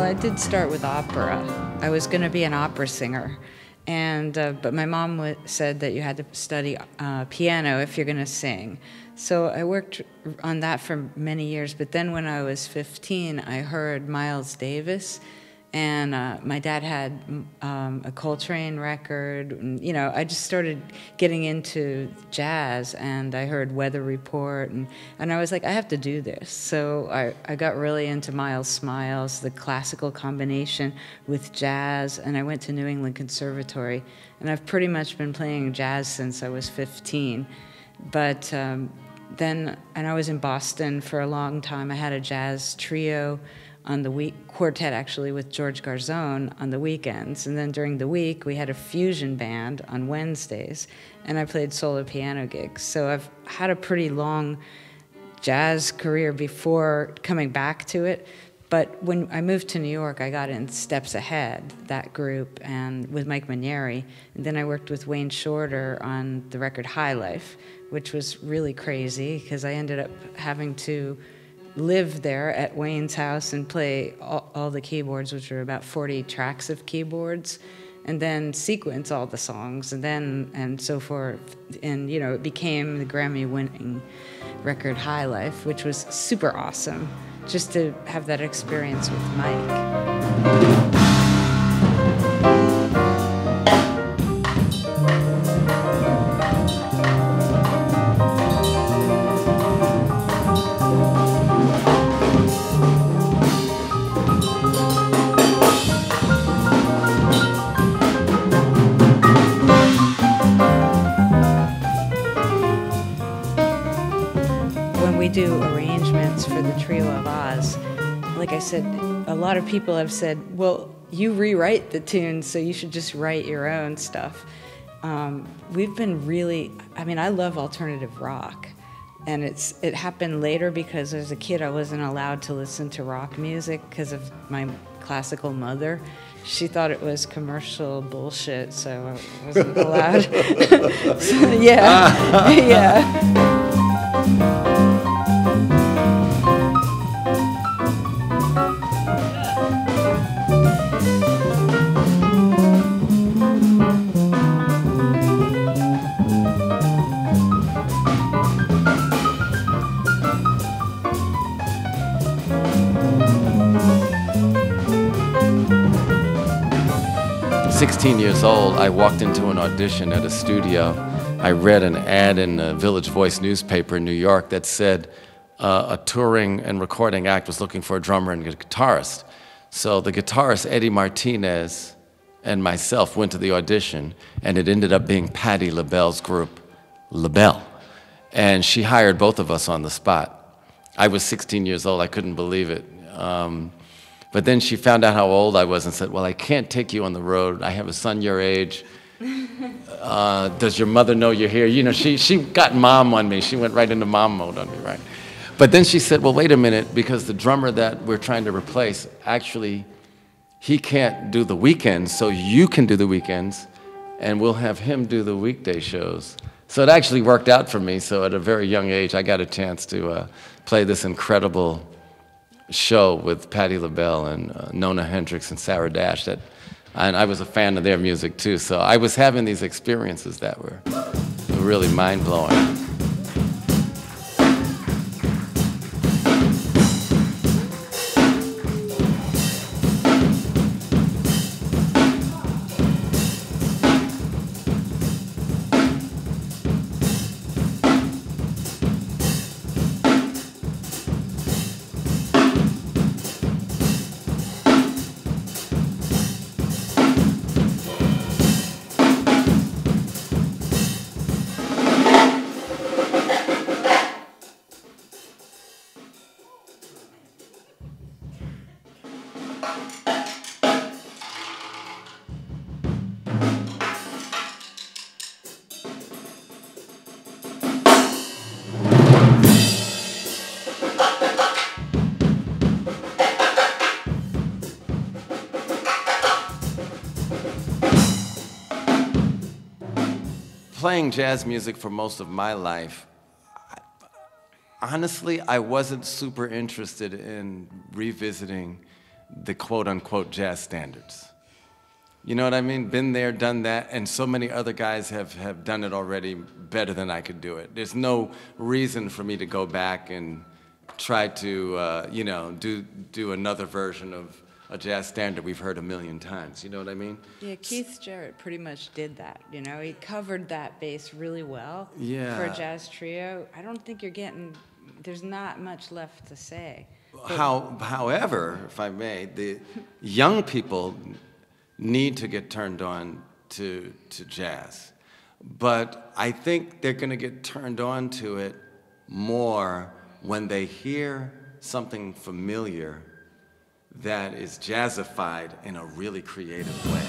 I did start with opera. I was going to be an opera singer, and but my mom said that you had to study piano if you're going to sing. So I worked on that for many years, but then when I was 15, I heard Miles Davis, and my dad had a Coltrane record, and, you know, I just started getting into jazz, and I heard Weather Report, and I was like, I have to do this. So I got really into Miles Smiles, the classical combination with jazz, and I went to New England Conservatory, and I've pretty much been playing jazz since I was 15. But then I was in Boston for a long time. I had a jazz trio on the quartet actually with George Garzone on the weekends, and then during the week we had a fusion band on Wednesdays, and I played solo piano gigs. So I've had a pretty long jazz career before coming back to it. But when I moved to New York, I got in Steps Ahead, that group, and with Mike Manieri. And then I worked with Wayne Shorter on the record High Life, which was really crazy because I ended up having to live there at Wayne's house and play all the keyboards, which were about 40 tracks of keyboards, and then sequence all the songs, and so forth. And, you know, it became the Grammy-winning record High Life, which was super awesome, just to have that experience with Mike. We do arrangements for the Trio of Oz. Like I said, a lot of people have said, well, you rewrite the tunes, so you should just write your own stuff. We've been really, I mean, I love alternative rock, and it happened later because as a kid I wasn't allowed to listen to rock music because of my classical mother. She thought it was commercial bullshit, so I wasn't allowed. So, yeah, yeah. 16 years old, I walked into an audition at a studio. I read an ad in the Village Voice newspaper in New York that said a touring and recording act was looking for a drummer and a guitarist. So the guitarist, Eddie Martinez, and myself went to the audition, and it ended up being Patti LaBelle's group, LaBelle. And she hired both of us on the spot. I was 16 years old, I couldn't believe it. But then she found out how old I was and said, well, I can't take you on the road. I have a son your age. Does your mother know you're here? You know, she got mom on me. She went right into mom mode on me, right? But then she said, well, wait a minute, because the drummer that we're trying to replace, actually, he can't do the weekends, so you can do the weekends, and we'll have him do the weekday shows. So it actually worked out for me. So at a very young age, I got a chance to play this incredible show with Patti LaBelle and Nona Hendrix and Sarah Dash. And I was a fan of their music too. So I was having these experiences that were really mind-blowing. Playing jazz music for most of my life, honestly, I wasn't super interested in revisiting the quote-unquote jazz standards. You know what I mean? Been there, done that, and so many other guys have done it already better than I could do it. There's no reason for me to go back and try to, you know, do another version of a jazz standard we've heard a million times. You know what I mean? Yeah, Keith Jarrett pretty much did that. You know, he covered that bass really well Yeah. for a jazz trio. I don't think you're getting. There's not much left to say. However, if I may, the young people need to get turned on to jazz. But I think they're going to get turned on to it more when they hear something familiar that is jazzified in a really creative way.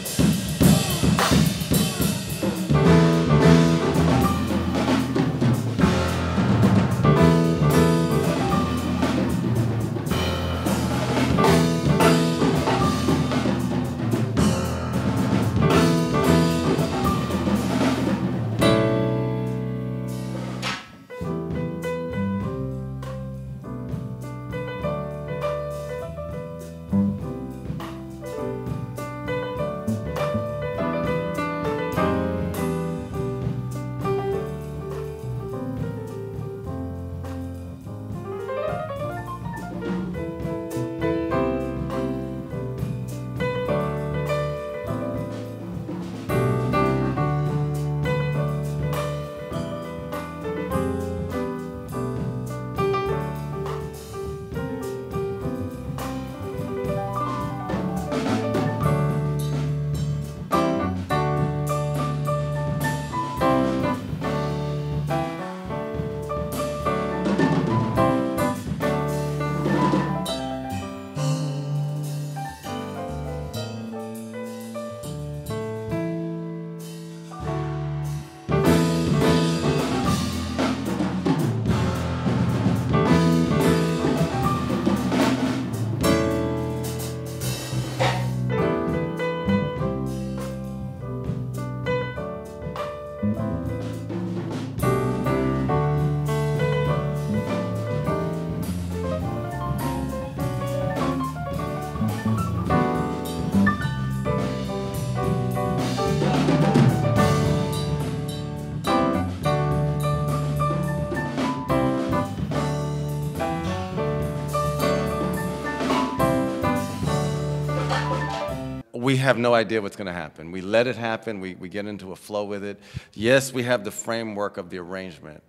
We have no idea what's going to happen. We let it happen. We get into a flow with it. Yes, we have the framework of the arrangement,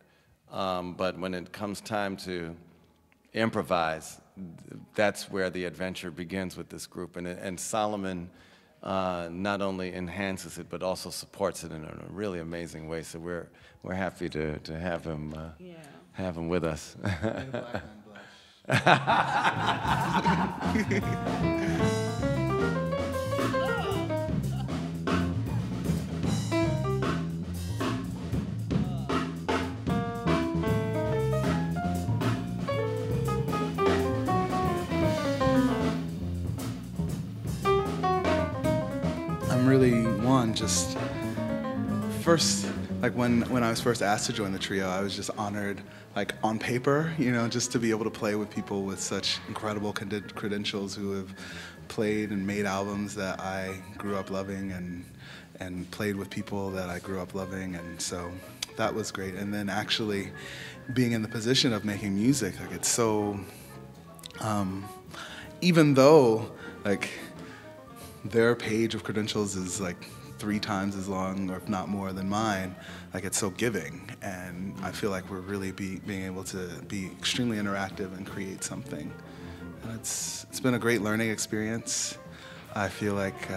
but when it comes time to improvise, that's where the adventure begins with this group. And Solomon not only enhances it, but also supports it in a really amazing way. So we're happy to have him have him with us. Really just first, like when I was first asked to join the trio, I was just honored, like on paper, you know, just to be able to play with people with such incredible credentials who have played and made albums that I grew up loving and played with people that I grew up loving, and so that was great. And then actually being in the position of making music, like it's so, even though like their page of credentials is like 3 times as long, or if not more, than mine. Like it's so giving, and I feel like we're really being able to be extremely interactive and create something. And it's been a great learning experience. I feel like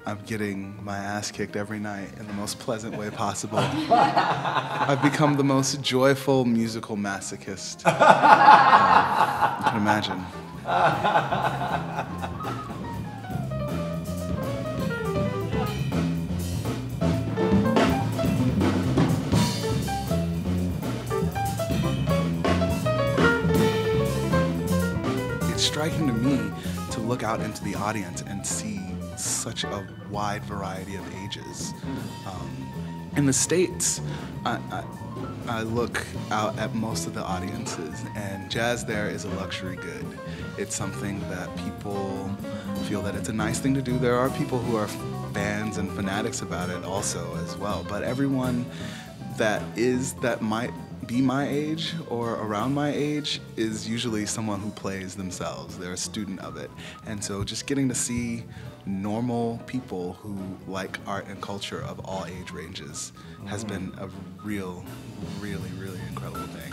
I'm getting my ass kicked every night in the most pleasant way possible. I've become the most joyful musical masochist you can imagine. Striking to me to look out into the audience and see such a wide variety of ages. In the States, I look out at most of the audiences, and jazz there is a luxury good. It's something that people feel that it's a nice thing to do. There are people who are fans and fanatics about it also as well, but everyone that might be my age or around my age is usually someone who plays themselves. They're a student of it. And so just getting to see normal people who like art and culture of all age ranges has been a really, really incredible thing.